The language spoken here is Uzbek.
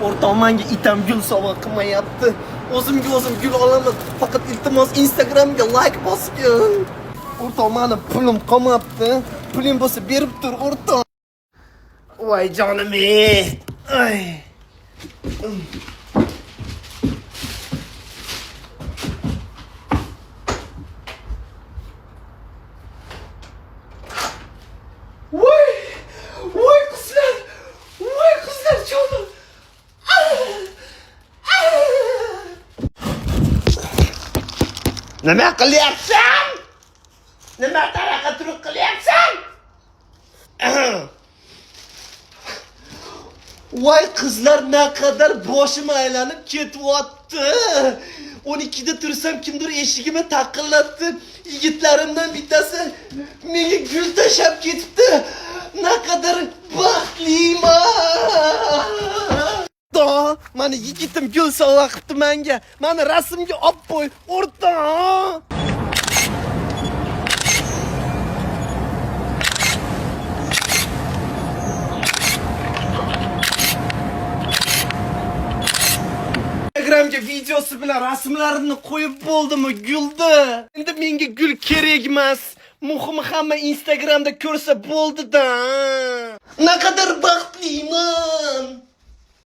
O'rtoq, menga itam gul sovg'a qilmayapti. O'zimga o'zim gul olaman. Faqat iltimos Instagramga like bosgin. O'rtoq, meni pulim qolmabdi. Puling bo'lsa berib tur, o'rtoq. Voy jonim-ey. Ay. Voy qizlar. Voy qizlar jonim. Nima qilyapsan? Nima taraqa turib qilyapsan? Voy qizlar, naqadar boshim aylanib ketyapti. 12 da tursam kimdir eshigimni taqillatdi. Yigitlarimdan bittasi menga gul tashab ketibdi. Naqadar baxtliman. Mani yigitim gul sovg'a qilibdi menga. Mani rasmga olib qo'y, o'rtoq. Instagramga videosi bilan rasmlarimni qo'yib bo'ldimi guldi. Endi menga gul kerak emas. Muhimi hamma Instagramda ko'rsa bo'ldi-da. Naqadar baxtliman.